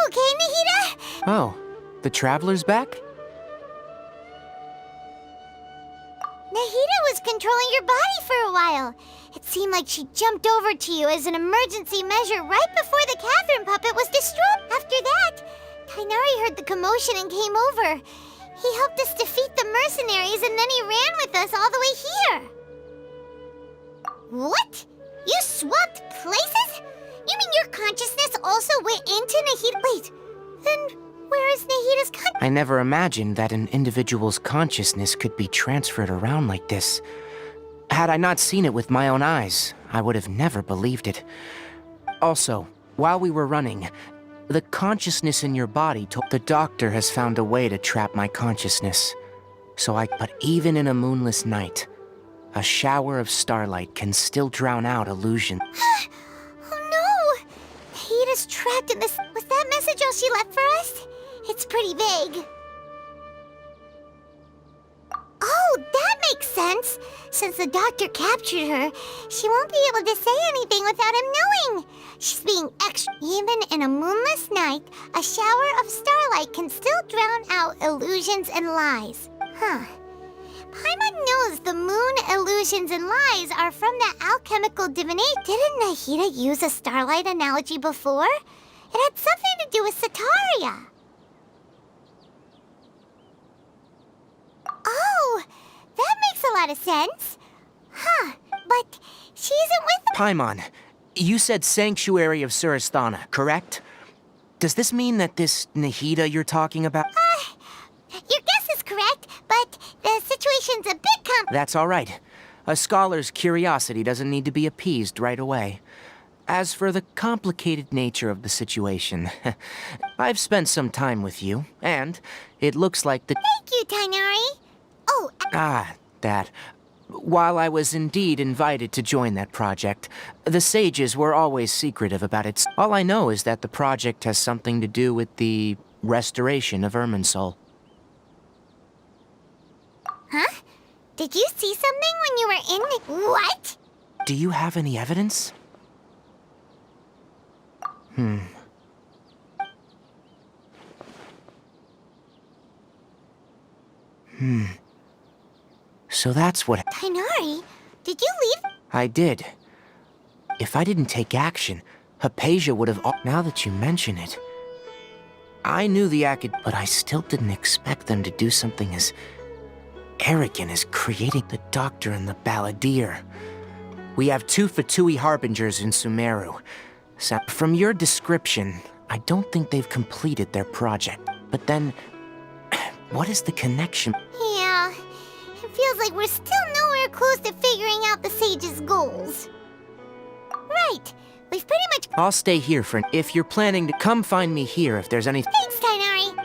okay, Nahida? Oh, the Traveler's back? Nahida was controlling your body for a while. It seemed like she jumped over to you as an emergency measure right before the Catherine puppet was destroyed. After that, Tighnari heard the commotion and came over. He helped us defeat the mercenaries and then he ran with us all the way here. What? You swapped places? You mean your consciousness also went into Nahida? Wait, then where is Nahida's consciousness? I never imagined that an individual's consciousness could be transferred around like this. Had I not seen it with my own eyes, I would have never believed it. Also, while we were running, the consciousness in your body told the doctor has found a way to trap my consciousness. But even in a moonless night, a shower of starlight can still drown out illusion. Oh no! Nahida's trapped in this. Was that message all she left for us? It's pretty vague. Oh, that makes sense. Since the doctor captured her, she won't be able to say anything without him knowing. She's being extra. Even in a moonless night, a shower of starlight can still drown out illusions and lies. Huh. Paimon knows the moon illusions and lies are from the alchemical divination. Didn't Nahida use a starlight analogy before? It had something to do with Sataria. Oh, that makes a lot of sense. Huh, but she isn't with them. Paimon, you said Sanctuary of Surasthana, correct? Does this mean that this Nahida you're talking about? Your guess is correct, but the situation's a bit That's all right. A scholar's curiosity doesn't need to be appeased right away. As for the complicated nature of the situation, I've spent some time with you, and it looks like the— Thank you, Tighnari. Oh, that. While I was indeed invited to join that project, the sages were always secretive about it. All I know is that the project has something to do with the restoration of Irminsul. Huh? Did you see something when you were in the— What? Do you have any evidence? So that's what— Tighnari, did you leave? I did. If I didn't take action, Hypatia would have— Now that you mention it, I knew the but I still didn't expect them to do something as arrogant as creating the Doctor and the Balladeer. We have 2 Fatui Harbingers in Sumeru. So, from your description, I don't think they've completed their project. But then, what is the connection? Yeah, it feels like we're still nowhere close to figuring out the sage's goals. Right, we've pretty much— I'll stay here for— If you're planning to come find me here if there's any— Thanks, Tighnari.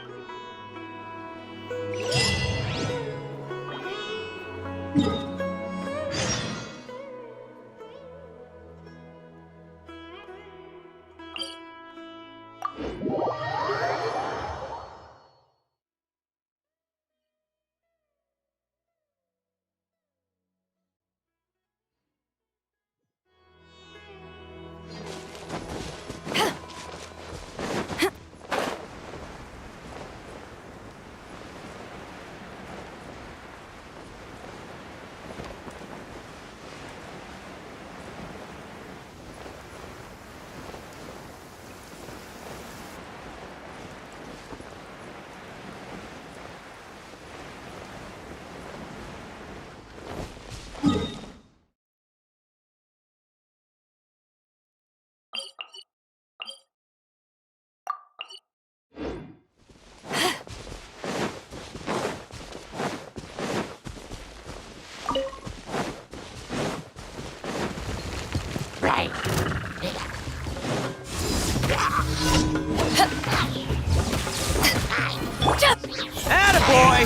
Attaboy!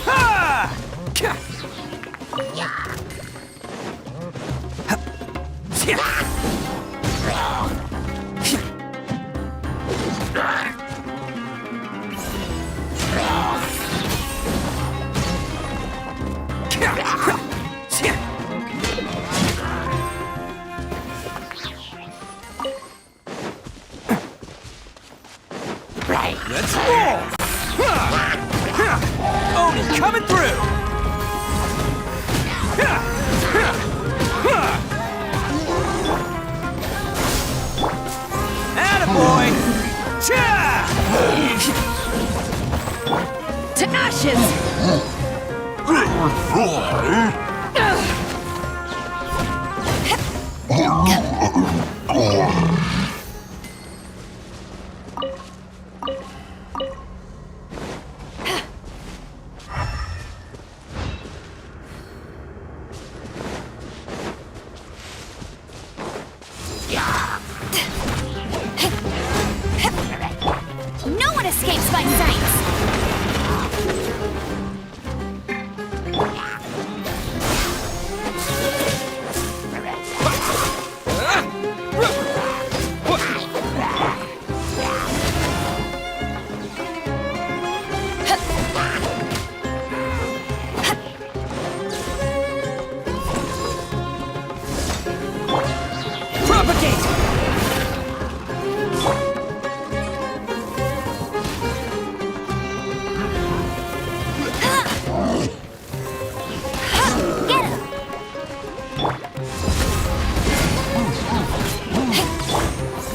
Ha! bitches! No one escapes my sights!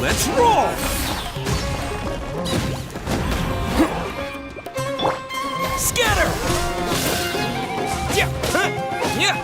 Let's roll! Scatter! Yeah! Huh. Yeah!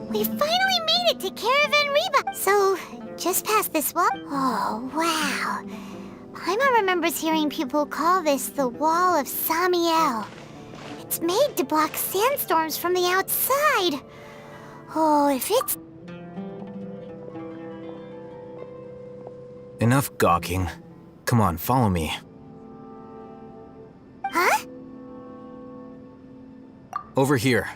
We finally made it to Caravan Reba! So, just past this wall? Oh, wow. Paimon remembers hearing people call this the Wall of Samiel. It's made to block sandstorms from the outside. Oh, if it's... Enough gawking. Come on, follow me. Huh? Over here.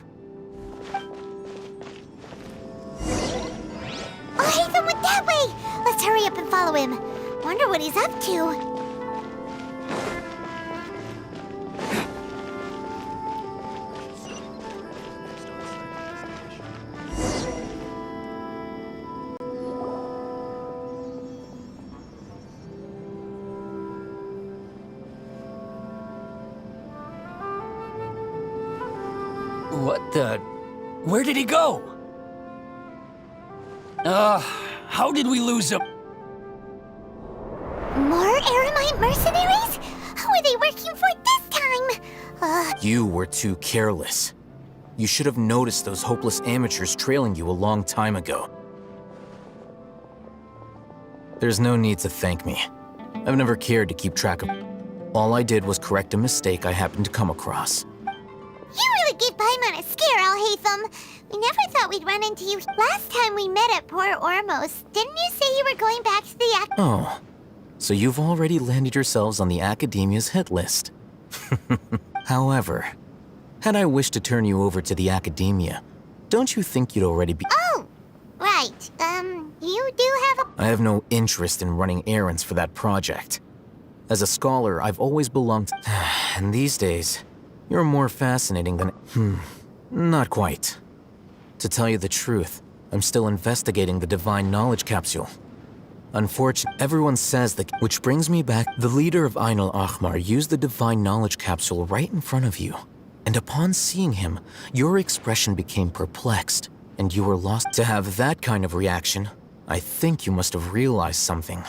Oh, Hatham went that way! Let's hurry up and follow him. Wonder what he's up to. What the... Where did he go? How did we lose him? Mercenaries? Who are they working for this time? You were too careless. You should have noticed those hopeless amateurs trailing you a long time ago. There's no need to thank me. I've never cared to keep track of... All I did was correct a mistake I happened to come across. You really gave Paimon a scare, Alhaitham. We never thought we'd run into you. Last time we met at Port Ormos, didn't you say you were going back to the Oh, so you've already landed yourselves on the Academia's hit list. However, had I wished to turn you over to the Academia, don't you think you'd already be— Oh, right. You do have a... I have no interest in running errands for that project. As a scholar, I've always belonged to... And these days, you're more fascinating than... Not quite. To tell you the truth, I'm still investigating the Divine Knowledge Capsule. Unfortunately, everyone says that... Which brings me back, the leader of Ainul Ahmar used the Divine Knowledge Capsule right in front of you. And upon seeing him, your expression became perplexed, and you were lost. To have that kind of reaction, I think you must have realized something.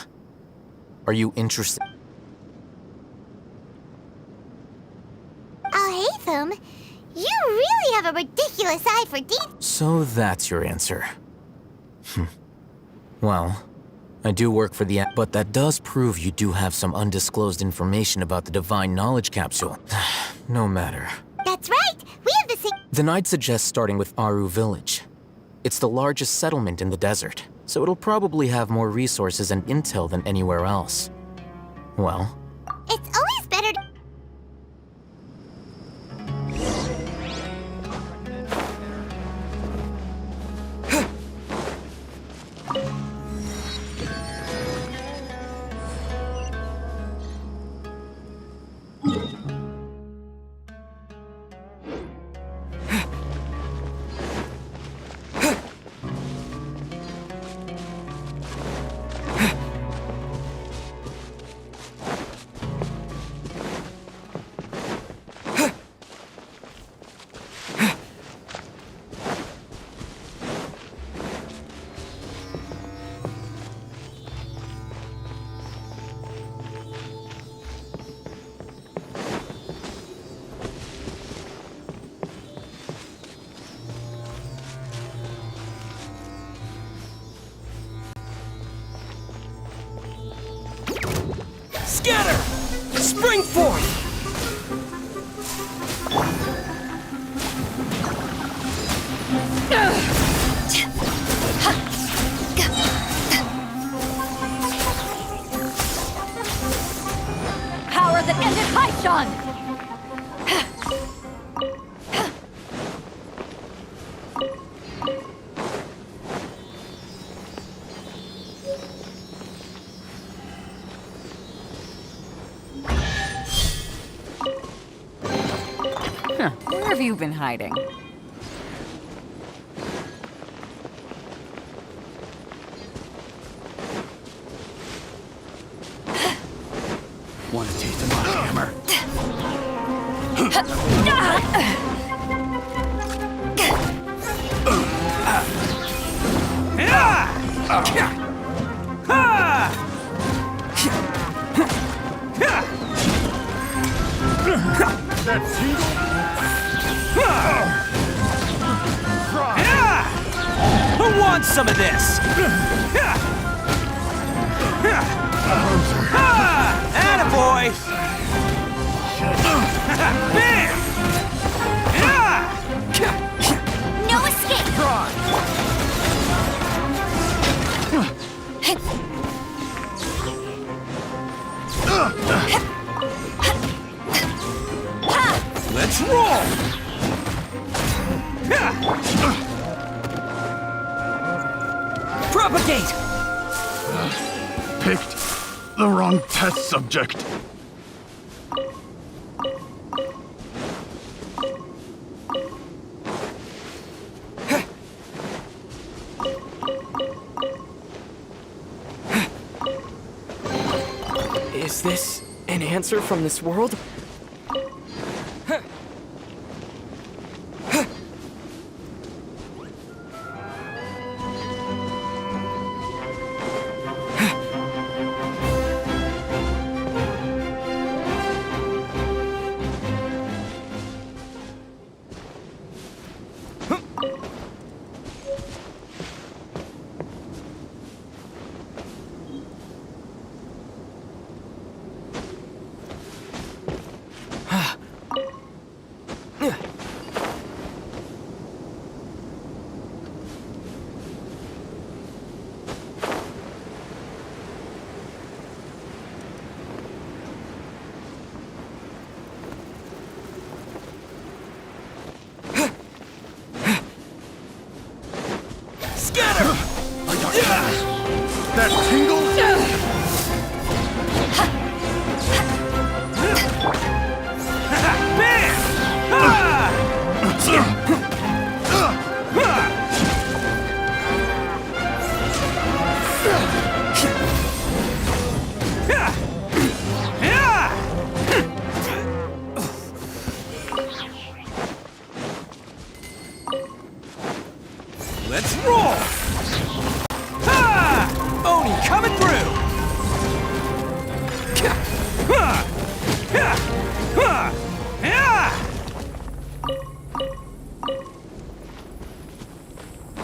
Are you interested? Alhaitham, you really have a ridiculous eye for detail. So that's your answer. Well, I do work for the... But that does prove you do have some undisclosed information about the Divine Knowledge Capsule. No matter. That's right. We have the same... Then I'd suggest starting with Aru Village. It's the largest settlement in the desert, so it'll probably have more resources and intel than anywhere else. Well, It's always better to... Scatter! Spring forth! Power that ended Paishan! Where have you been hiding? Want to taste a Magi hammer? Who wants some of this? Attaboy! Bam! No escape! Let's roll! Propagate! Picked the wrong test subject. Is this an answer from this world? that tingle? Bam! Let's roll! Ha! Oni coming through!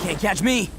Can't catch me!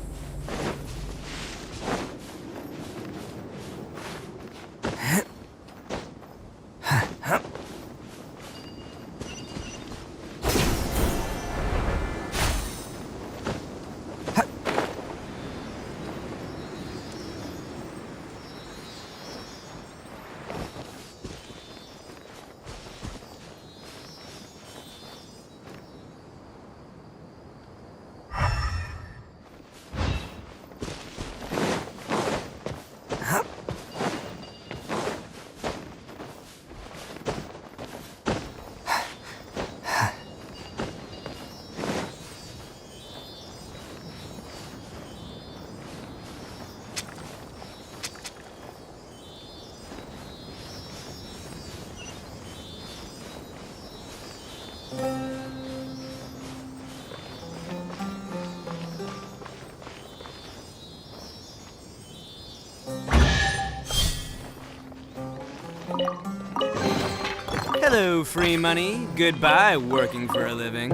Hello, free money. Goodbye, working for a living.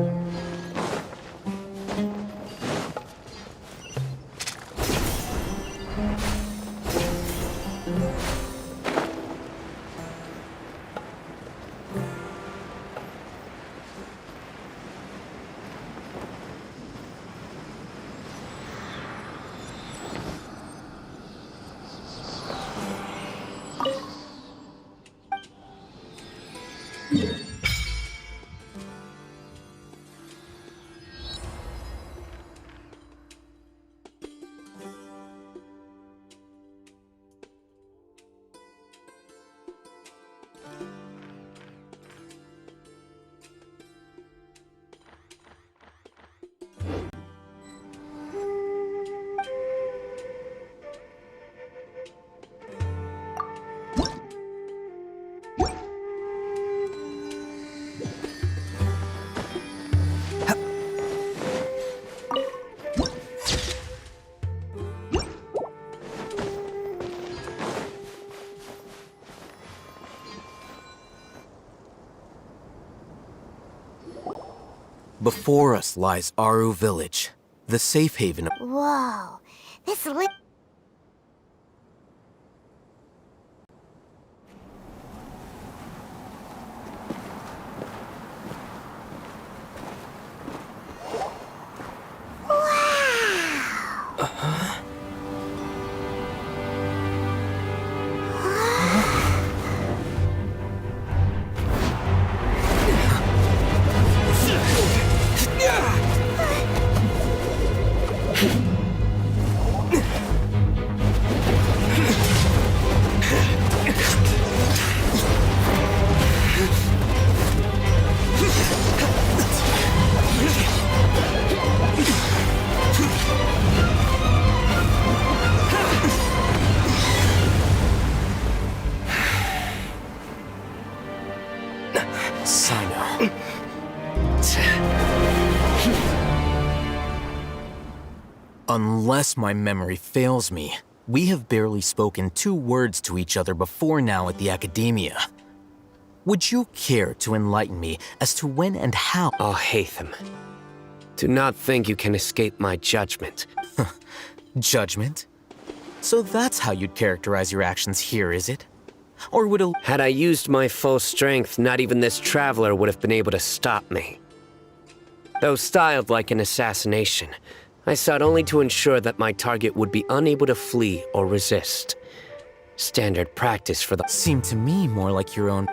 Before us lies Aru Village, the safe haven. Whoa, this lit. Cyno. Unless my memory fails me, we have barely spoken 2 words to each other before now at the Academia. Would you care to enlighten me as to when and how? Oh, Hatham. Do not think you can escape my judgment. Judgment? So that's how you'd characterize your actions here, is it? Or would a... Had I used my full strength, not even this traveler would have been able to stop me. Though styled like an assassination, I sought only to ensure that my target would be unable to flee or resist. Standard practice for the... Seemed to me more like your own...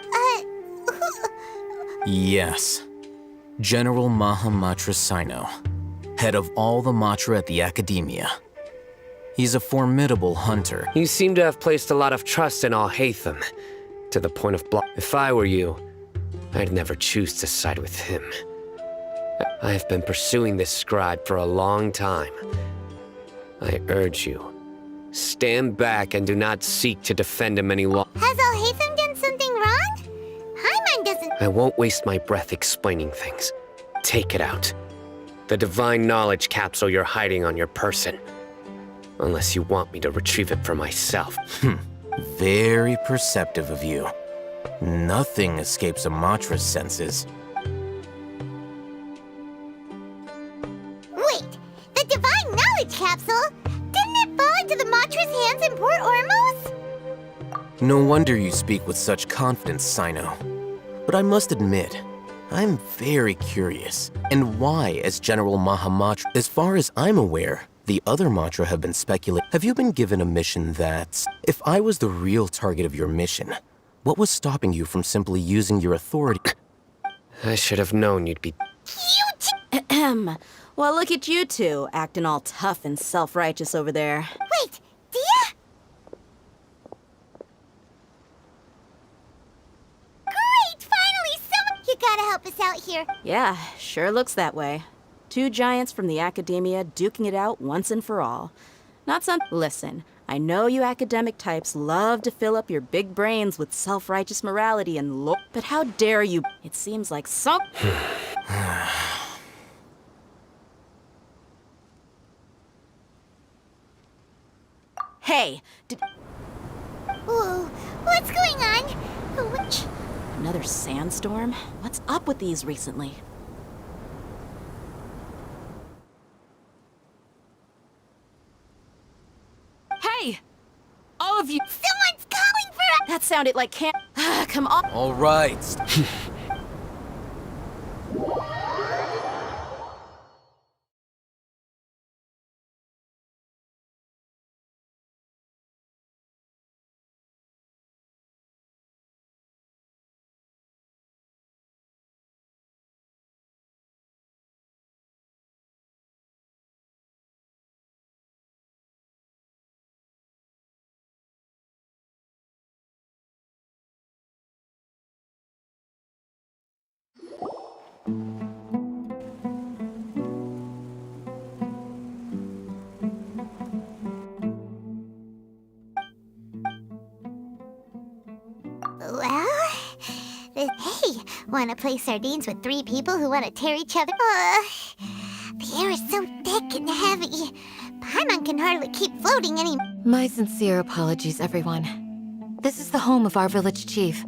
Yes. General Mahamatra Cyno, head of all the Matra at the Academia. He's a formidable hunter. You seem to have placed a lot of trust in Al-Haytham, to the point of If I were you, I'd never choose to side with him. I have been pursuing this scribe for a long time. I urge you, stand back and do not seek to defend him any longer. Has Al-Haytham done something wrong? Paimon doesn't... I won't waste my breath explaining things. Take it out. The divine knowledge capsule you're hiding on your person. Unless you want me to retrieve it for myself. Very perceptive of you. Nothing escapes a Matra's senses. Wait, the divine knowledge capsule? Didn't it fall into the Matra's hands in Port Ormos? No wonder you speak with such confidence, Cyno. But I must admit, I'm very curious. And why, as General Mahamatra? As far as I'm aware, the other Matra have been speculating. Have you been given a mission that... If I was the real target of your mission, what was stopping you from simply using your authority? I should have known you'd be... Ahem. Well, look at you two, acting all tough and self-righteous over there. Wait, Dia? Great, finally someone... You gotta help us out here. Yeah, sure looks that way. Two giants from the academia duking it out once and for all. Not some... Listen, I know you academic types love to fill up your big brains with self-righteous morality and but how dare you? It seems like some... Hey, Ooh, what's going on? Which... another sandstorm? What's up with these recently? Hey! All of you! Someone's calling for us! That sounded like camp. Come on! All right. Well... Hey, wanna play sardines with three people who wanna tear each other? The air is so thick and heavy. Paimon can hardly keep floating any... My sincere apologies, everyone. This is the home of our village chief.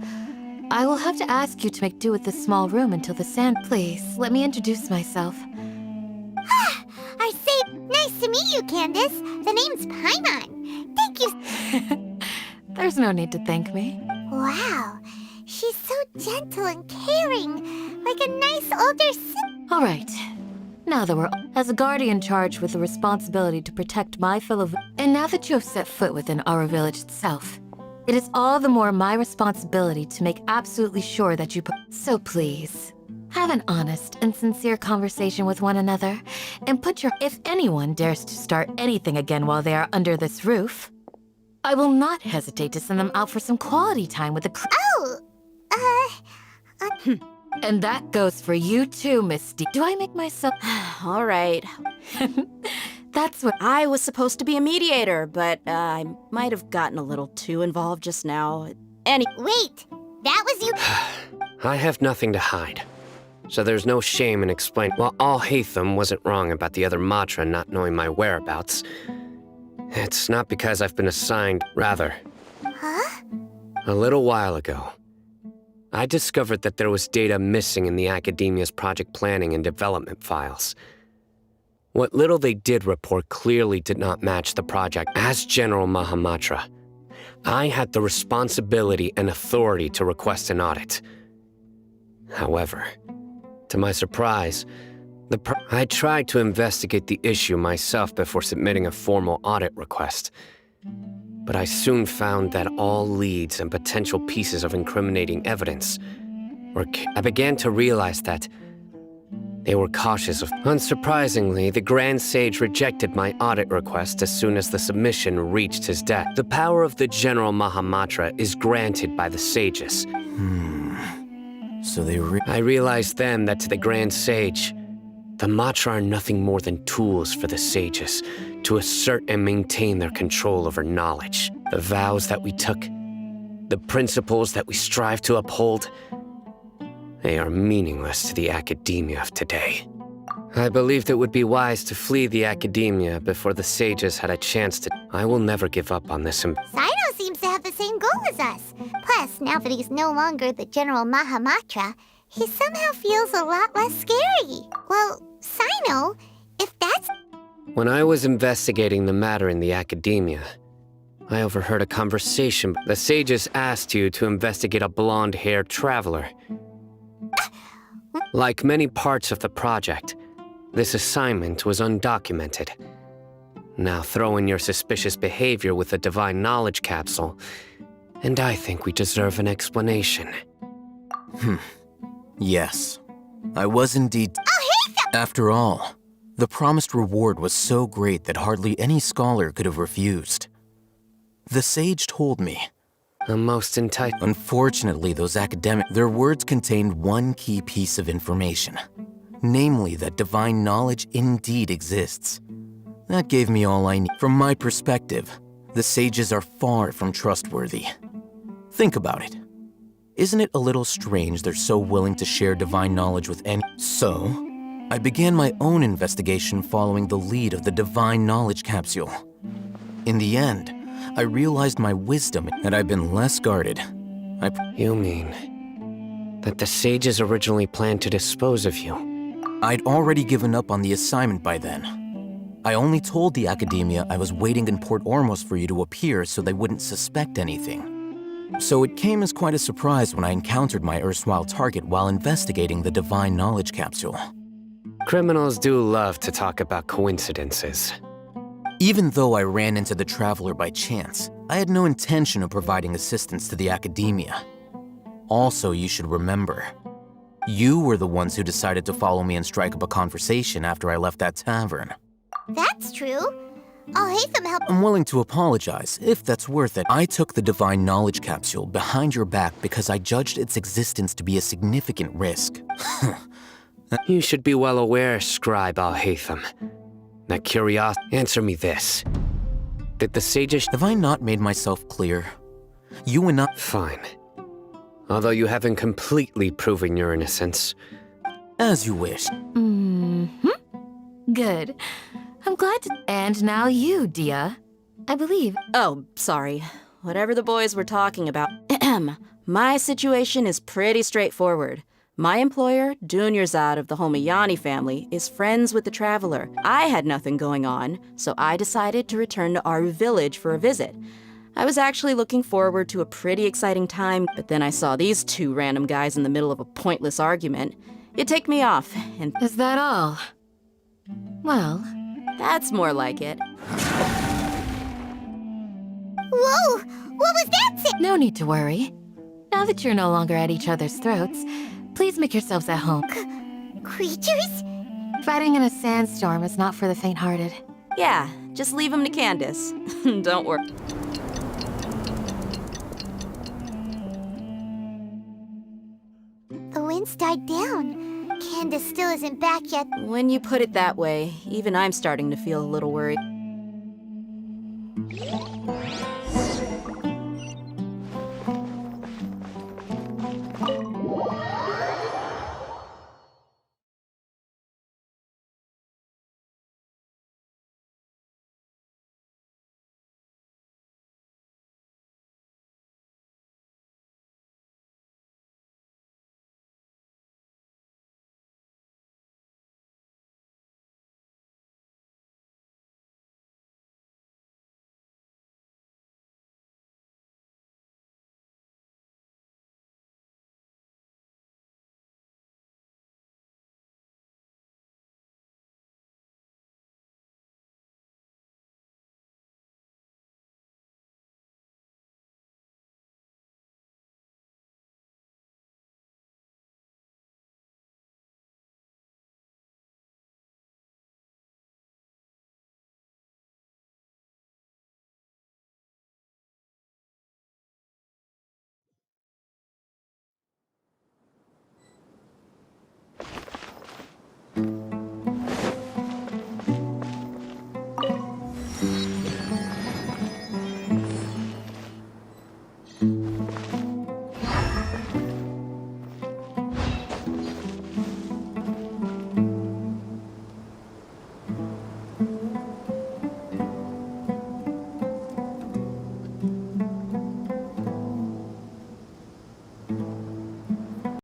I will have to ask you to make do with this small room until the sand... Please, let me introduce myself. Our safe... Nice to meet you, Candace. The name's Paimon. Thank you... There's no need to thank me. Wow, she's so gentle and caring. Like a nice older sister. All right. Now that we're... As a guardian charged with the responsibility to protect my fellow... And now that you have set foot within our village itself, it is all the more my responsibility to make absolutely sure that you... So please, have an honest and sincere conversation with one another, and put your... If anyone dares to start anything again while they are under this roof, I will not hesitate to send them out for some quality time with the... And that goes for you too, Misty. Do I make myself... All right. That's what... I was supposed to be a mediator, but I might have gotten a little too involved just now. Wait, that was you... I have nothing to hide. So there's no shame in explaining. While Al-Haytham wasn't wrong about the other Matra not knowing my whereabouts, it's not because I've been assigned, rather. Huh? A little while ago, I discovered that there was data missing in the Academia's project planning and development files. What little they did report clearly did not match the project. As General Mahamatra, I had the responsibility and authority to request an audit. However, to my surprise, I tried to investigate the issue myself before submitting a formal audit request. But I soon found that all leads and potential pieces of incriminating evidence were... I began to realize that They were cautious of. Unsurprisingly, the Grand Sage rejected my audit request as soon as the submission reached his desk. The power of the General Mahamatra is granted by the sages. So I realized then that to the Grand Sage, the Matra are nothing more than tools for the sages to assert and maintain their control over knowledge. The vows that we took, the principles that we strive to uphold, they are meaningless to the academia of today. I believed it would be wise to flee the academia before the sages had a chance to. I will never give up on this. Cyno seems to have the same goal as us. Plus, now that he's no longer the General Mahamatra, he somehow feels a lot less scary. Well, Cyno, if that's... When I was investigating the matter in the academia, I overheard a conversation. The sages asked you to investigate a blonde-haired traveler. Like many parts of the project, this assignment was undocumented. Now throw in your suspicious behavior with the divine knowledge capsule, and I think we deserve an explanation. Yes, I was indeed. After all, the promised reward was so great that hardly any scholar could have refused. The sage told me. A most entitled. Unfortunately, their words contained one key piece of information. Namely, that divine knowledge indeed exists. That gave me all I need. From my perspective, the sages are far from trustworthy. Think about it. Isn't it a little strange they're so willing to share divine knowledge with any? So, I began my own investigation following the lead of the divine knowledge capsule. In the end, I realized my wisdom and I've been less guarded. You mean that the sages originally planned to dispose of you? I'd already given up on the assignment by then. I only told the academia I was waiting in Port Ormos for you to appear so they wouldn't suspect anything. So it came as quite a surprise when I encountered my erstwhile target while investigating the divine knowledge capsule. Criminals do love to talk about coincidences. Even though I ran into the traveler by chance, I had no intention of providing assistance to the academia. Also, you should remember, you were the ones who decided to follow me and strike up a conversation after I left that tavern. That's true. I'll hate them help. I'm willing to apologize, if that's worth it. I took the divine knowledge capsule behind your back because I judged its existence to be a significant risk. You should be well aware, Scribe Al-Haytham. That curiosity. Answer me this. Did the sages. Have I not made myself clear? You and I. Fine. Although you haven't completely proven your innocence. As you wish. Good. I'm glad to. And now you, Dia. I believe. Oh, sorry. Whatever the boys were talking about. My situation is pretty straightforward. My employer, Dunyarzad of the Homayani family, is friends with the Traveler. I had nothing going on, so I decided to return to Aru Village for a visit. I was actually looking forward to a pretty exciting time, but then I saw these two random guys in the middle of a pointless argument. It ticked me off, and... Is that all? Well... That's more like it. Whoa! What was that? No need to worry. Now that you're no longer at each other's throats, please make yourselves at home. Creatures? Fighting in a sandstorm is not for the faint-hearted. Yeah, just leave them to Candace. Don't worry. The wind's died down. Candace still isn't back yet. When you put it that way, even I'm starting to feel a little worried.